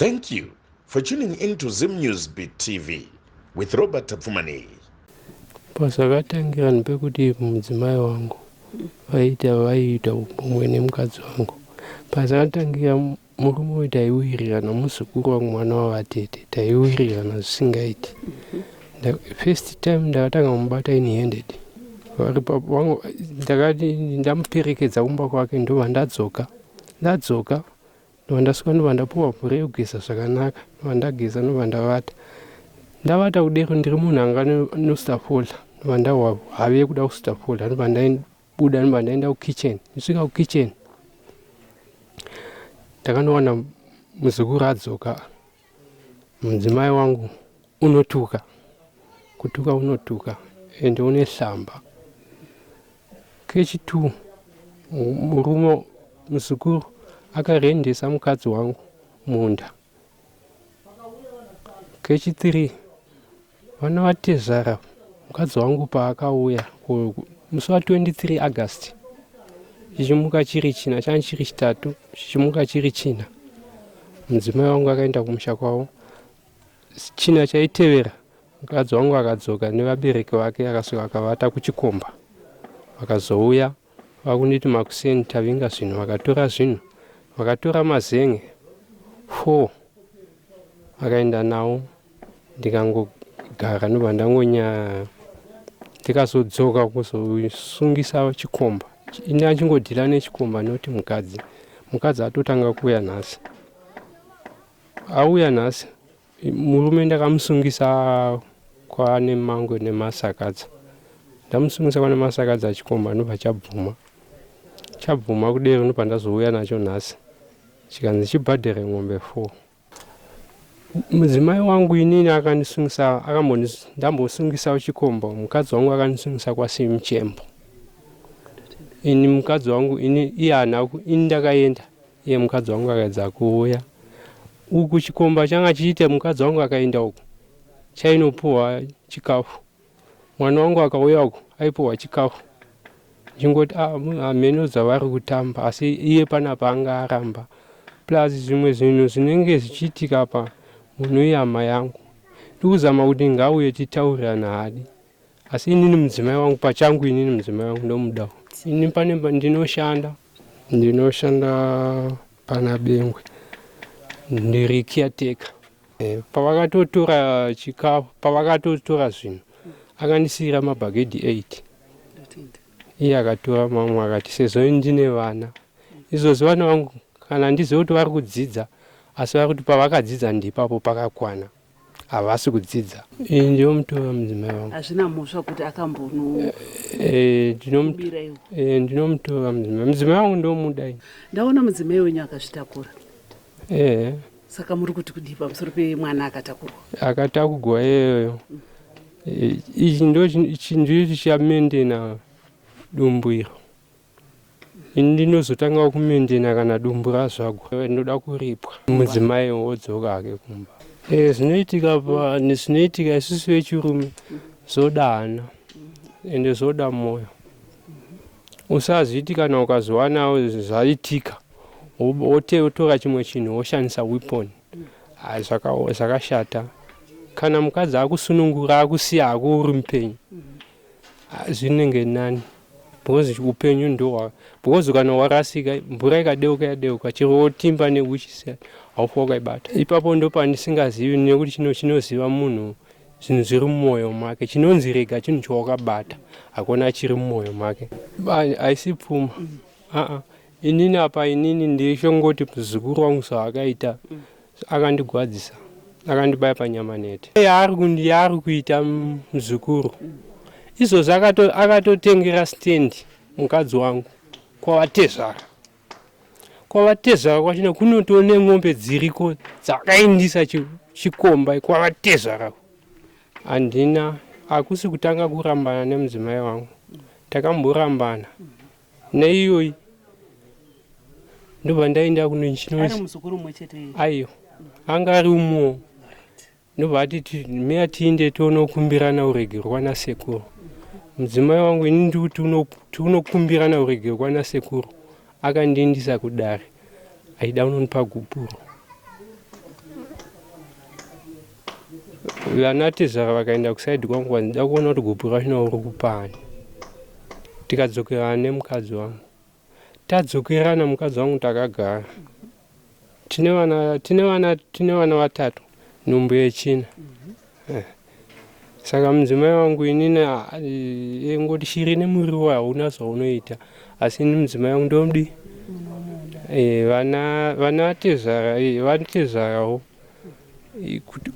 Thank you for tuning into Zim Newsbeat TV with Robert Tafumani. Pasakatangira ndipekuti mudzimai wangu vaita umwe nemukadzi wangu. Pasakatangira murume uyu taiwirirana, muzukuru wangu mwana wavatete taiwirirana zvisingaiti. First time ndakatanga kumubata in handed. Ndakati ndamuperekedza kumba kwake ndobva ndadzoka ndobva ndasvika ndobva ndapuwa mvura yekugeza zvakanaka ndobva ndageza ndobva ndavata kudero ndiri munhu anga nostafola ndobva ndahwa have yekuda kustafola ndobva ndabuda ndobva ndaenda kukitchen. Ndisvika kukitchen ndakandowana muzukuru adzoka, mudzimai wangu unotuka ende une hlamba. Kechitu murume muzukuru akarendesa mukadzi wangu munda. Kechitiri vana vatezara mukadzi wangu paakauya musi wa 23 August chichimuka chiri china, changa chiri chitatu chichimuka chiri china, mudzimai wangu akaenda kumusha kwavo. China chaitevera mukadzi wangu akadzoka nevabereki vake akasvika akavata kuchikomba. Vakazouya vakunditi makuseni tavinga zvinhu, vakatora mazenge 4 vakaenda nawo. Ndikangogara ndobva ndangonya ndikazodzoka kuzosungisa chikomba. Ini achingodhila nechikomba nekuti mukadzi atotanga kuuya nhasi. Auya nhasi murume ndakamusungisa kwane mango nemasakadza. Ndamusungisa kwane masakadza chikomba ndobva chabvuma kudero ndobva ndazouya nacho nhasi chikanzi chibhadhere ng'ombe 4. Mudzimai wangu inini akandisungisa, ndambosungisa chikomba, mukadzi wangu akandisungisa kwaSimchembo. Ini mukadzi wangu iye hanaku, ini ndakaenda, iye mukadzi wangu akaedza kuuya. Uku chikomba changa chiite mukadzi wangu akaenda uku chainopuwa chikafu. Mwana wangu akauya uku aipuwa chikafu. Chingoti amenoza vari kutamba asi iye panapa anga aramba. Plus zvimwe zvinhu zvinenge zvichiitika pa munhu iyama yangu. Ndikuzama kuti ngauye titaurirana hadi. Asi inini mudzimai wangu pachangu, inini mudzimai wangu ndomudawo. Ini pane ndinoshanda pana Bengwe. Ndiri caretaker. Pavakatotora chikafu, pavakatotora zvinhu akandisiyira mabhagedhi 8. Iye akatora mamwe akati sezvo ndine vana izvozvo vana vangu kana ndizive kuti vari kudzidza asi vari kuti pavakadzidza ndipapo pakakwana, havasi kudzidza. Ndiyo mutora mudzimai wangu. Hazvina mhosva kuti akambono ndinomutora mudzimai wangu ndomudai. Ndaona mudzimai wenyu akazvitakura. Saka muri kuti kudii pamusoro pemwana akatakurwa? Akatakurwa iyeyo. Ichi ndicho chamendena dumbu iro. Ini ndinozotanga kumendena kana dumbu razvagwa. Ndoda kuripwa. Mudzimai wodzoka hake kumba. Zvinoitika isusu vechirume zodana ende zoda moyo. Usazviti kana ukazowana zvaitika wotora chimwe chinhu woshandisa weapon. Zvakashata. Kana mukadzi akusunungura akusiya hako uri mupenyu zvinenge nani, because upenyu ndohwa. Because kana warasika mvura ikadeuka chero wotimba neuchisa haufa wakaibata. Ipapo ndo pandisingazivi nekuti chinoziva munhu zvinhu zviri mumwoyo make. Chinonzi rega chinhu chawakabata hakuna chiri mumwoyo make. Haisi pfuma. Inini apa ndishongoti muzukuru wangu zvaakaita akandigwadzisa, akandibaya panyama nete. Yaari kuita muzukuru izvozvo akatotengera stand mukadzi wangu kwavatezvara kwachina kunotone ng'ombe dziriko dzakaindisa chikomba kwavatezvara. Handina, hakusi kutanga kurambana nemudzimai wangu, takamborambana neiyoyi ndobva ndaenda aiyo anga ari umwo. Ndobva atiti meya tiinde tonokumbirana uregerwa nasekuru. Mudzimai wangu ini ndikuti unokumbirana uregerwa nasekuru akandiendisa kudare aida unonipa gupuro. vanatizara vakaenda kusaidi kwangu vandida kuona kuti gubhu rachino uri kupani. Tikadzokerana nemukadzi wangu, tadzokerana mukadzi wangu takagara. Tine vana vatatu nhumbu yechina. Saka mudzimai wangu inini ngoti shiri nemuriwo hauna zvaunoita, asi ini mudzimai wangu ndomudi. Vana vatezarawo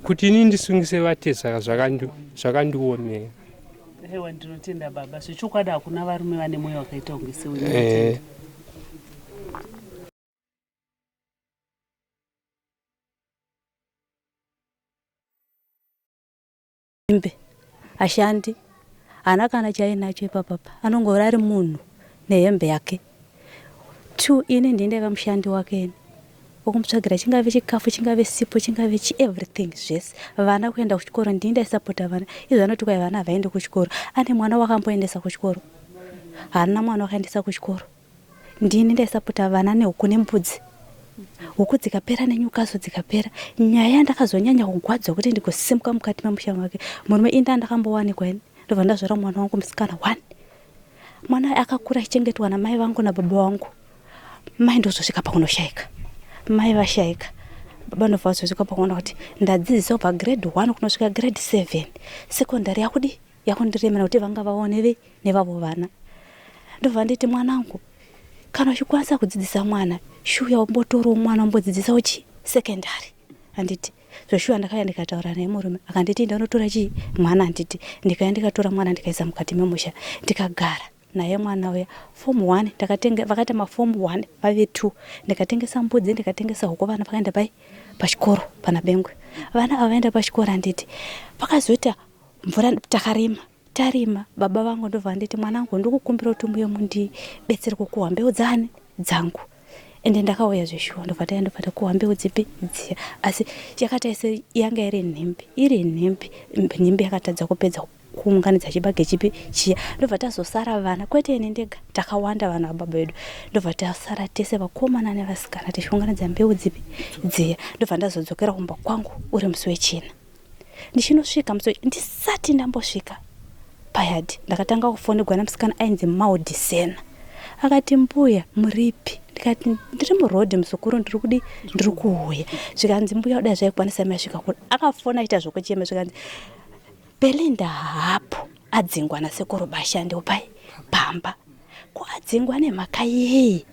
kuti ini ndisungise vatezara zvakandiomera. Hewa ndinotenda baba, zvichokwadi hakuna varume vane mwoyo wakaita kunge sewe. Imbe ashandi ana kana chainacho ipapapa anongora ari munhu nehembe yake. 2 ini ndinenge mushandi wake okumutsvagira chingave chikafu chingave sipo chingave everything zvese. Vana kuenda kuchikoro ndinda isapota vana. Izvo vanoti kwai vana havaendi kuchikoro. Ane mwana wakamboendesa kuchikoro? Hana mwana wakaendesa kuchikoro. Ndini ndaisapota vana nehuku nembudzi. Huku dzikapera nenyukazo dzikapera. Nyaya ndakazonyanya kugwadzwa kuti ndikosimuka mukati memusha wake. Murume inda ndakambowanikwa ini. Ndobva ndazvara mwana wangu musikana 1. Mwana akakura achichengetwa namai vangu nababa vangu. Mai ndozosvika pakunoshaika. Mai vashaika. Baba ndobva azosvika pakuona kuti ndadzidzisa kubva grade 1 kunosvika grade 7. Secondary yakudi yakundiremera kuti vanga vaone nevavo vana. Ndobva nditi mwanangu, kana uchikwanisa kudzidzisa mwana, shuya umbotoro mwana umbodzidzisa uchi secondary. Anditi zvoshuya ndakaya ndikataura naye murume akanditi ndanotora chi mwana. Anditi ndikaenda ndikatora mwana ndikaisa mukati memusha ndikagara naye mwana uya. Form 1 ndakatenga vakati form 1 vave 2 ndikatengesa mbudzi ndikatengesa huku. Vana vakaenda pachikoro pana Bengwe. Vana avaenda pachikoro. Anditi pakazoita mvura tarima. Baba vangu ndobva nditi mwanangu ndikukumbira kuti mbuye mundibetsere kukuhwa mbeu dzangu. Ende ndakauya zveshuwa ndobva taenda kukuhwa mbeu dzipi dziya. Asi yakati ese yanga iri nhimbi yakatadza kupedza kuunganidza chibage chipi chiya. Ndobva tazosara vana kwete ine ndega, takawanda vana vababa vedu. Ndobva tasara tese vakomana nevasikana tichiunganidza mbeu dzipi dziya. Ndobva ndazodzokera kumba kwangu uri musi wechina. Ndichinosvika ndisati ndambosvika payadi ndakatanga kufonegwa namusikana ainzi Maudisena. Akati mbuya muripi? Ndikati ndiri murodhi Muzukuru ndiri kuuya. Zvikanzi mbuya uda zvaikwanisa masvika kuri. Akafona aita zvokuchema zvikanzi Belinda hapo adzingwa nasekuru bashandi upai pamba. Ko adzingwa nemhaka yei?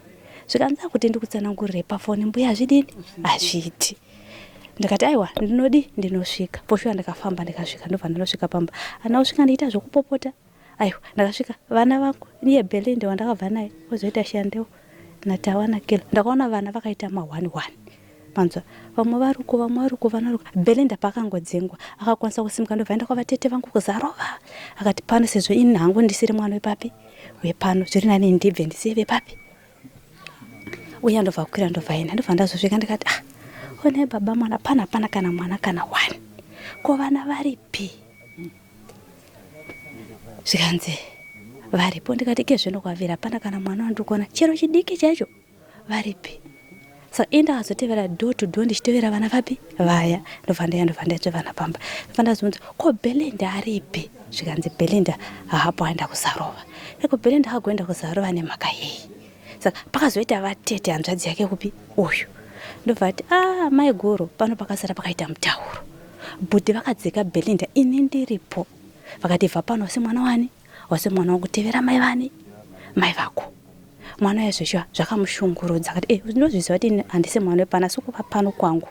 Zvikanzi kuti ndikutsanangurire pafoni mbuya azvidini? Azviti. Ndikati aiwa ndinosvika. Poshuwa ndikafamba ndikasvika ndobva ndinosvika pamba. Ana usvika ndiita zvokupopota. Aiwa ndakasvika vana vangu niye Belinda wandakabva naye ozoita shandewo natawana kilo. Ndakaona vana vakaita ma1 manzwa vamwe varuko vana Belinda pakangodzengwa akakwanisa kusimuka ndobva aenda kwavatete vangu kuzarova. Akati pano sezvo ini hangu ndisiri mwana wepapi wepano zviri nani ndibve ndisiye papi. Uya ndobva kukwira ndobva ina ndobva ndazosvika ndikati one baba mwana pana kana mwana kana 1 ko vana varipi? Zvikanzi varipo. Ndikati kezvino kwavira pana kana mwana wandikona chero chidiki chacho varipi? Saka inda azotevera door to door ndichitevera vana vapi vaya. Ndobva ndatsve vana pamba. Ndobva ko Belinda aripi? Zvikanzi Belinda hapo aenda kuzarova. Eko Belinda hagoenda kuzarova nemhaka yei? Saka pakazoita vatete hanzvadzi yake kupi uyu. Ndobva ati mai guru pano pakasara pakaita mutauro. Bhudhi vakadzika Belinda ini ndiripo. Vakati bva pano wasi mwana wani? Wasi mwana wokutevera mai vani? Mai vako. Mwana wezveshuwa zvakamushungurudza akati ndinozviziva kuti handisi mwana wepano asi kuva pano kwangu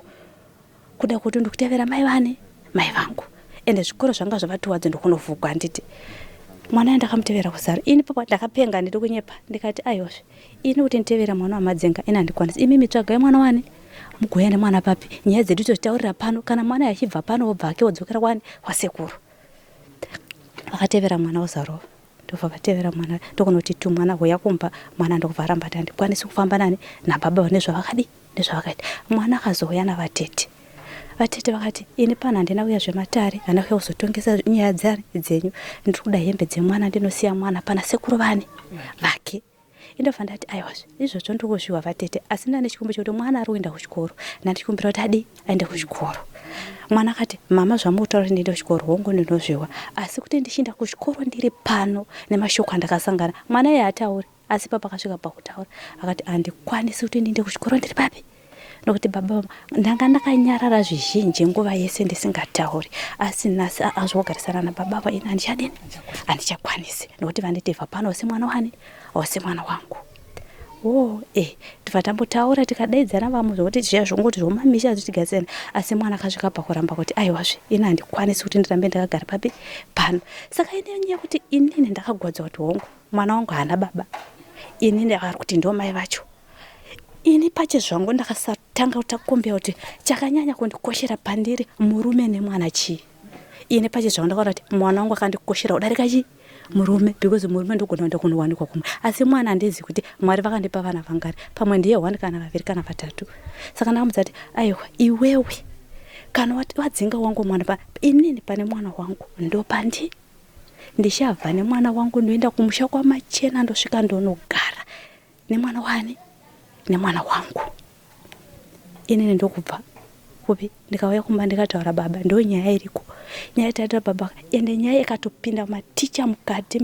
kuda kuti ndikutevera mai vani? Mai vangu. Ende zvikoro zvanga zvavatiwadze ndokunovhugwa. Handiti mwana ndakamutevera kuzaro. Ini papa ndakapenga ndiri kunyepa. Ndikati aiwazve ini kuti nditevera mwana wamadzenga ina handikwanisi. Imi mitsvagai mwana wani? Mugoya nemwana papi? Nyaya dzedu tozitaurira pano. Kana mwana achibva pano wobva ake wodzokera kwani? Kwasekuru. Vakatevera mwana wozarova. Ndobva vatevera mwana ndokunoti mwana hoya kumba mwana ndokubva aramba kuti handikwanisi kufamba nani nababa nezvavakaita. Mwana akazoya navatete. Vatete vakati ini pana handina kuya zvematare, handina kuya kuzotongesa nyaya dzenyu, ndiri kuda hembe dzemwana ndinosiya mwana pana sekuru vani vake. indofanira kuti aiwa izvozvo ndokuzviwa vatete asi ndane chikumbo chokuti mwana ari kuenda kuchikoro nandikumbira kuti adi aende kuchikoro. Mwana akati mama zvamutaura kuti ndiende kuchikoro hongu ndinozviwa asi kuti ndichinda kuchikoro ndiri pano nemashoko andakasangana mwana iye atauri asi papa akasvika pakutaura akati handikwanisi kuti ndiende kuchikoro ndiri papi nokuti baba ndanga ndakanyarara zvizhinji nguva yese ndisingatauri asi nhasi azvogarisana nababa ina handichadini handichakwanisi nokuti vanditevha pano wasi mwana wani wasi mwana wangu. Tibva tambotaura tikadaidzana vamwe zvokuti zviya zvongoti zvomamisha azvitigadzirana asi mwana akasvika pakuramba kuti aiwazve ina handikwanisi kuti ndirambe ndakagara papi pano. Saka ine nyaya kuti inini ndakagwadza kuti hongu mwana wangu haana baba inini ndakari kuti ndo mai vacho. Ini pache zvangu ndakasatanga kutakombera kuti chakanyanya kundikoshera pandiri murume nemwana chii. Ini pache zvangu ndakaona kuti mwana wangu akandikoshera kudarika chii murume because murume ndogona kuenda kunowanikwa kumwe asi mwana handizi kuti Mwari vakandipa vana vangari pamwe ndiye 1 kana 2 kana 3. Saka ndakamudza kuti aiwa iwewe kana wadzinga wangu mwana pa inini pane mwana wangu ndopandi ndichabva nemwana wangu ndoenda kumusha kwamachena ndosvika ndonogara nemwana wani nemwana wangu. Inini ndokubva kupi ndikauya kumba ndikataura baba ndo nyaya iriko nyaya itaita baba ende nyaya ikatopinda maticha mukati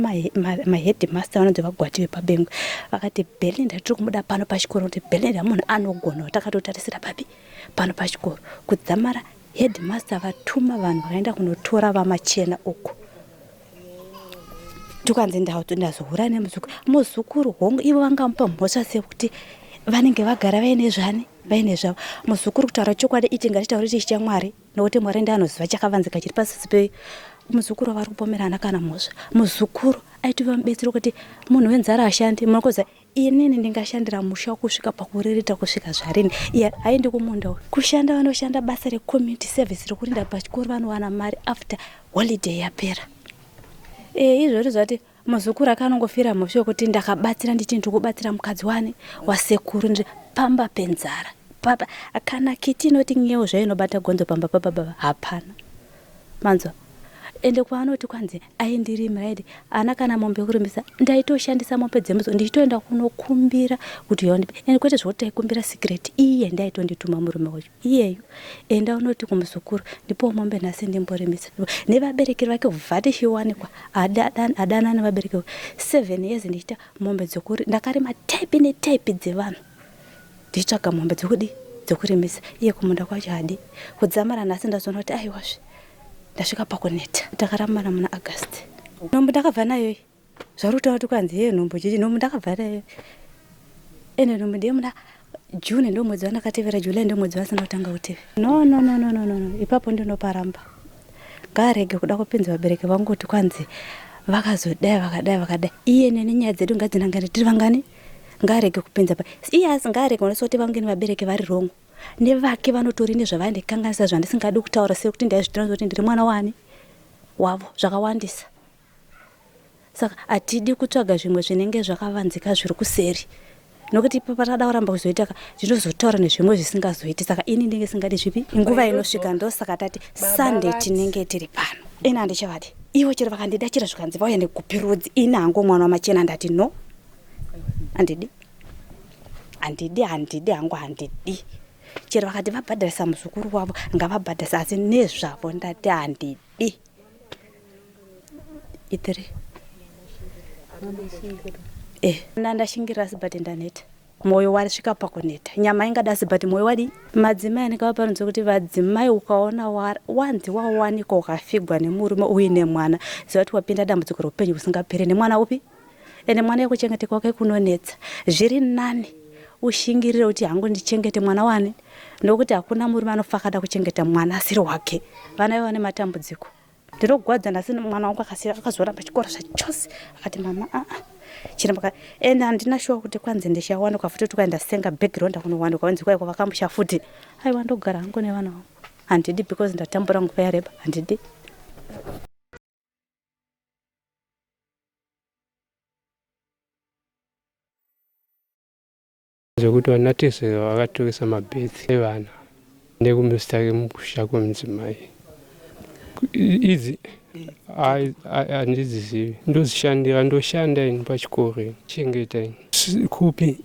maheadmaster vanonzi vagwatiwe pabengo vakati Belinda tiri kumuda pano pachikoro kuti Belinda munhu anogona takatotarisira papi pano pachikoro kudzamara headmaster vatuma vanhu vakaenda kunotora vamachena uko tukanzi ndazohura nemuzukuru hongu ivo vangamupa mhosva sekuti vanenge vagara vaine zvani vaine zvavo muzukuru kutaura chokwadi iti ngatitaure tichitya Mwari nokuti Mwari ndiye anoziva chakavanzika chiri pasisi pe muzukuru vari kupomerana kana mhosva. Muzukuru aitova mubetsero kuti munhu wenzara ashandi munokoza inini ndingashandira musha kusvika pakuririta kusvika zvarini iye haendi kumunda kushanda vanoshanda basa recommunity service rekurinda pachikoro vanowana mari after holiday yapera. Izvori zvati muzukuru akanongofira mhosva yokuti ndakabatsira nditi ndikubatsira mukadzi wani wasekuru ndiri pamba penzara papa kana kiti inoti nyeo zvainobata gonzo pamba papa hapana manzo ende kwaanoti kwanzi aindiri right ana kana mombe kurimbisa ndaitoshandisa mombe dzemzo ndichitoenda kunokumbira kuti yondipe ende kwete zvotaikumbira secret iye ndaitondituma murume wacho iyeyo enda unoti kumuzukuru ndipo mombe nhasi ndimborimisa nevaberekeri vake vhati chiwanikwa adana nevabereki 7 years ndichita mombe dzokuri ndakarima type netype dzevanhu ndichitsvaga mombe dzokurimisa iye kumunda kwacho hadi kudzamara nhasi ndazoona kuti aiwazve ndasvika pakuneta takarambana muna August nombo ndakabva nayo zvarutaura kuti kwanzi ye nombo chichi nombo ndakabva nayo ene nombo ndiye muna June ndo mwedzi wanakatevera July ndo mwedzi wasina kutanga kutevera no ipapo ndinoparamba ngarege kuda kupinza vabereki vangu kuti kwanzi vakazodai vakadai iye nene nyaya dzedu ngadzinangane tiri vangani ngarege kupinza pa iye asingarege unosoti vangu ni vabereki vari wrong nevake vanotori nezvavaindikanganisa zvandisingadi kutaura sekuti ndaizvitira kuti ndiri mwana wani wavo zvakawandisa. Saka atidi kutsvaga zvimwe zvinenge zvakavanzika zviri kuseri nokuti ipapo tadauramba kuzoita zvinozotaura nezvimwe zvisingazoiti. Saka ini ndinge singadi zvipi nguva inosvika ndosaka tati Sunday tinenge tiri pano ina handichavadi ivo chero vakandidachira zvikanzi vauya nekupirudzi ina hangu mwana wamachena ndati no handidi hangu handidi chero vakati vabhadharisa muzukuru wavo ngavabhadharisa asi nezvavo ndati handidi itiri ndandashingirira sibhati ndaneta moyo wasvika pakuneta nyama ingada sibhati moyo wadi madzimai anenge vaparonza kuti vadzimai ukaona wanzi wawanikwa ukafigwa nemurume uine mwana zivati wapinda dambudziko roupenyu usingaperi nemwana upi ene mwana yekuchengeteka kwake kunonetsa zviri nani ushingirire kuti hangu ndichengete mwana wani nokuti hakuna murume anofakada kuchengeta mwana asiri wake vana ivo vane matambudziko. Ndirogwadza ndasi mwana wangu akazoramba chikoro zvachose akati mama chiramba ende handina shuwa kuti kwanzi ndichawanikwa futi tukaenda senga background kunowanikwa wanzi kwaiko vakamusha futi aiwa ndogara hangu nevana vangu handidi because ndatambura nguva yareba handidi. Zvokuti vanatese vakatoresa mabhethi evana nekumusitake mukusha kwemudzimai idzi handidzizivi ndozishandira ndoshanda ini pachikoro chengeta ini kupi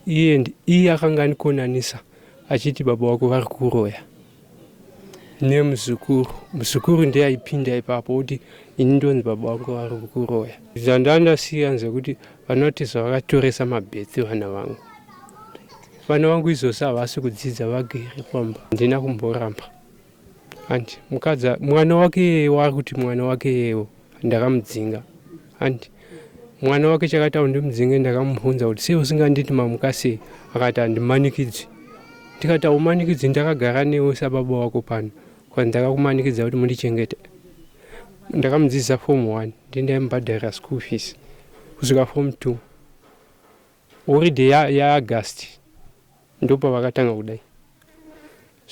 iye akanga ndikonanisa achiti baba wako vari kuroya NeMuzukuru ndiye aipinda ipapo kuti ini ndonzi baba wako vari kuroya. Zvandandasiya nzekuti vanotizva vakatoresa mabhetsi vana vangu. Vana vangu izvozvo havasi kudzidza vagere pamba. Ndina kumboramba. Andi mukadzi mwana wake wari kuti mwana wake ndakamudzinga. Andi mwana wake chakati ndimudzinge ndakamubvunza kuti sei usinganditi mamukasi akati handimanikidzi. Ndikati haumanikidzi ndakagara newe sababa wako pano. Kwa ndakakumanikidza kuti mundichengete. Ndakamudzidzisa form 1 ndindaimubhadharira school fees kusvika form 2 holiday yaAugust ndopa vakatanga kudai.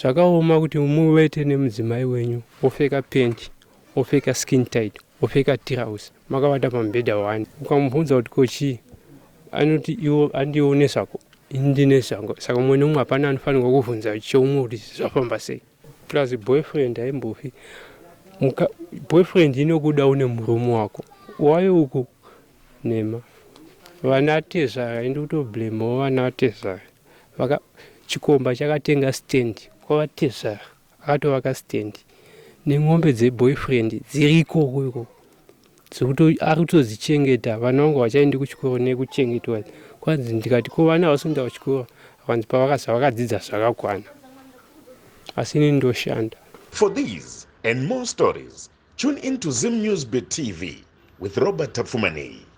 Zvakaoma kuti muvete nemudzimai wenyu opfeka penti opfeka skin tight opfeka tirausi makavata pamubhedha 1 ukamubvunza kuti kochii anoti iwo andione zvako indine zvangu saka mumwe nomumwe hapana anofanirwa kuvhunza choumwe kuti zvafamba sei. Plus boyfriend haimbofi boyfriend inokuda une murume wako wayo uku nema vana atezvara indi kutoblemawo vana atezvara chikomba chakatenga stand kwavatezvara akatovaka stand nemwombe dzeboyfriend dziriko kuiko dzekuti ari kutodzichengeta vana vangu vachaendi kuchikoro nekuchengetwa kwanzi ndikati ko vana havasikuenda kuchikoro kwanzi pavakaza vakadzidza zvakakwana asi ini ndoshanda. For these and more stories, tune in to Zim News TV with Robert Tafumani.